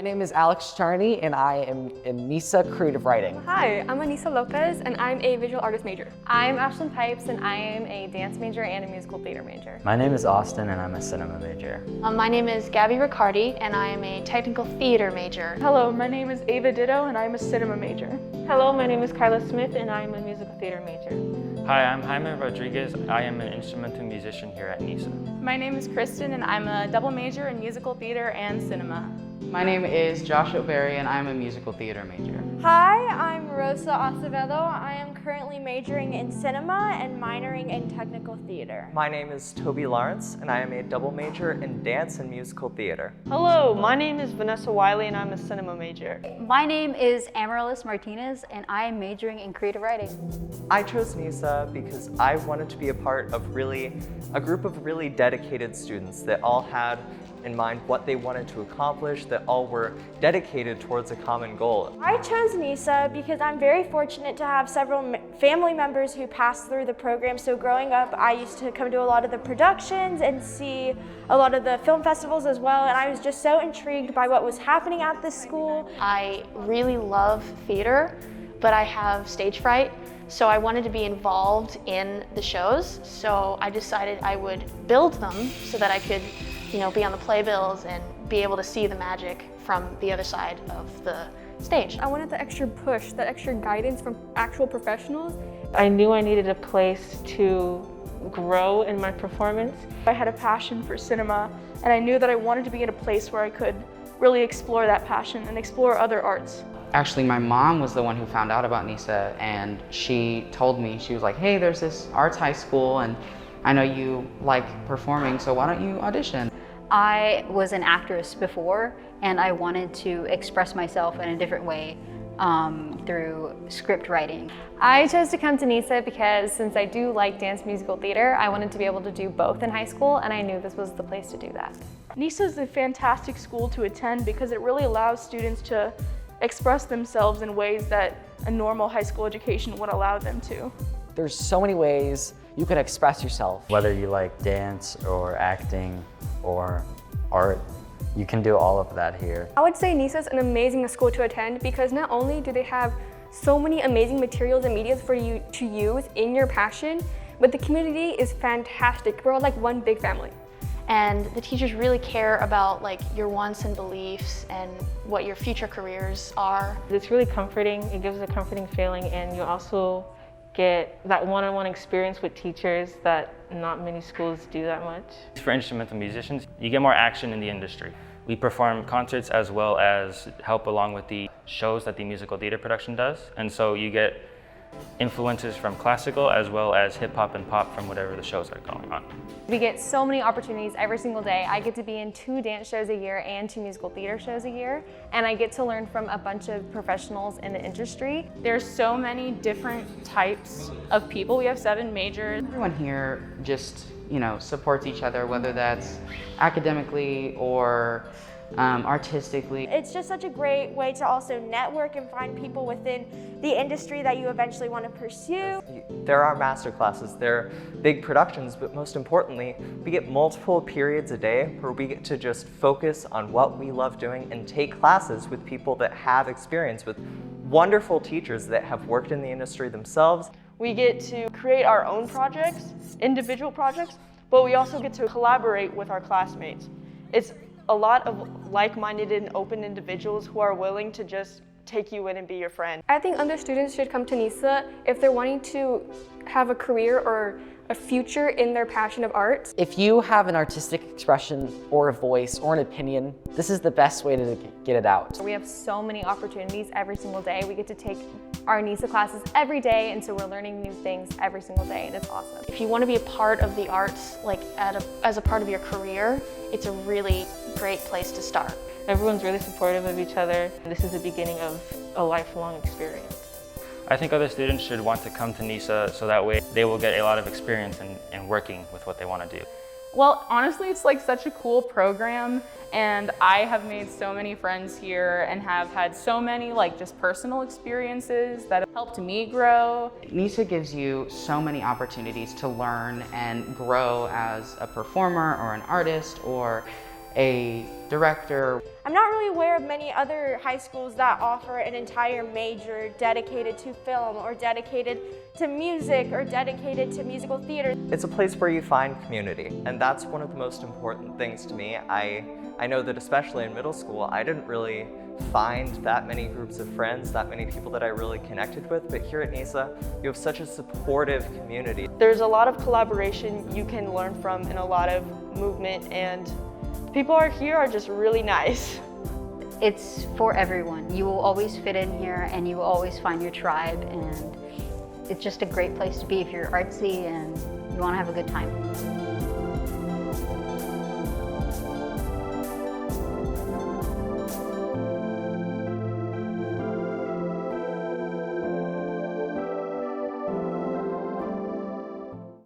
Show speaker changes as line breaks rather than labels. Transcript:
My name is Alex Charney, and I am in NISA Creative Writing.
Hi, I'm Anissa Lopez, and I'm a visual artist major.
I'm Ashlyn Pipes, and I am a dance major and a musical theater major.
My name is Austin, and I'm a cinema major.
My name is Gabby Riccardi, and I am a technical theater major.
Hello, my name is Ava Ditto, and I'm a cinema major.
Hello, my name is Carla Smith, and I'm a musical theater major.
Hi, I'm Jaime Rodriguez. I am an instrumental musician here at NISA.
My name is Kristen, and I'm a double major in musical theater and cinema.
My name is Josh O'Berry, and I'm a musical theater major.
Hi, I'm Rosa Acevedo. I am currently majoring in cinema and minoring in technical theater.
My name is Toby Lawrence, and I am a double major in dance and musical theater.
Hello, my name is Vanessa Wiley, and I'm a cinema major.
My name is Amaryllis Martinez, and I am majoring in creative writing.
I chose NISA because I wanted to be a part of a group of really dedicated students that all had in mind what they wanted to accomplish, that all were dedicated towards a common goal.
I chose NISA because I'm very fortunate to have several family members who passed through the program. So growing up, I used to come to a lot of the productions and see a lot of the film festivals as well, and I was just so intrigued by what was happening at this school.
I really love theater, but I have stage fright. So I wanted to be involved in the shows. So I decided I would build them so that I could be on the playbills and be able to see the magic from the other side of the stage.
I wanted the extra push, that extra guidance from actual professionals.
I knew I needed a place to grow in my performance.
I had a passion for cinema, and I knew that I wanted to be in a place where I could really explore that passion and explore other arts.
Actually, my mom was the one who found out about NISA, and she told me, she was like, hey, there's this arts high school, and I know you like performing, so why don't you audition?
I was an actress before, and I wanted to express myself in a different way through script writing.
I chose to come to NISA because since I do like dance musical theater, I wanted to be able to do both in high school, and I knew this was the place to do that.
NISA is a fantastic school to attend because it really allows students to express themselves in ways that a normal high school education would allow them to.
There's so many ways you can express yourself.
Whether you like dance or acting or art, you can do all of that here.
I would say NISA is an amazing school to attend because not only do they have so many amazing materials and media for you to use in your passion, but the community is fantastic. We're all like one big family.
And the teachers really care about your wants and beliefs and what your future careers are.
It's really comforting. It gives a comforting feeling, and you also get that one-on-one experience with teachers that not many schools do that much.
For instrumental musicians, you get more action in the industry. We perform concerts as well as help along with the shows that the musical theater production does. And so you get influences from classical as well as hip hop and pop from whatever the shows are going on.
We get so many opportunities every single day. I get to be in 2 dance shows a year and 2 musical theater shows a year, and I get to learn from a bunch of professionals in the industry.
There's so many different types of people. We have 7 majors.
Everyone here just, supports each other, whether that's academically or artistically.
It's just such a great way to also network and find people within the industry that you eventually want to pursue.
There are master classes, there are big productions, but most importantly, we get multiple periods a day where we get to just focus on what we love doing and take classes with people that have experience, with wonderful teachers that have worked in the industry themselves.
We get to create our own projects, individual projects, but we also get to collaborate with our classmates. It's a lot of like-minded and open individuals who are willing to just take you in and be your friend.
I think other students should come to NISA if they're wanting to have a career or a future in their passion of art.
If you have an artistic expression or a voice or an opinion, this is the best way to get it out.
We have so many opportunities every single day. We get to take our NISA classes every day, and so we're learning new things every single day, and it's awesome.
If you want to be a part of the arts, as a part of your career, it's a really great place to start.
Everyone's really supportive of each other. This is the beginning of a lifelong experience.
I think other students should want to come to NISA so that way they will get a lot of experience in working with what they want to do.
Well, honestly, it's such a cool program, and I have made so many friends here and have had so many just personal experiences that have helped me grow.
NISA gives you so many opportunities to learn and grow as a performer or an artist or a director.
I'm not really aware of many other high schools that offer an entire major dedicated to film or dedicated to music or dedicated to musical theater.
It's a place where you find community, and that's one of the most important things to me. I know that especially in middle school, I didn't really find that many groups of friends, that many people that I really connected with, but here at NISA, you have such a supportive community.
There's a lot of collaboration you can learn from and a lot of movement, and the people here are just really nice.
It's for everyone. You will always fit in here and you will always find your tribe, and it's just a great place to be if you're artsy and you want to have a good time.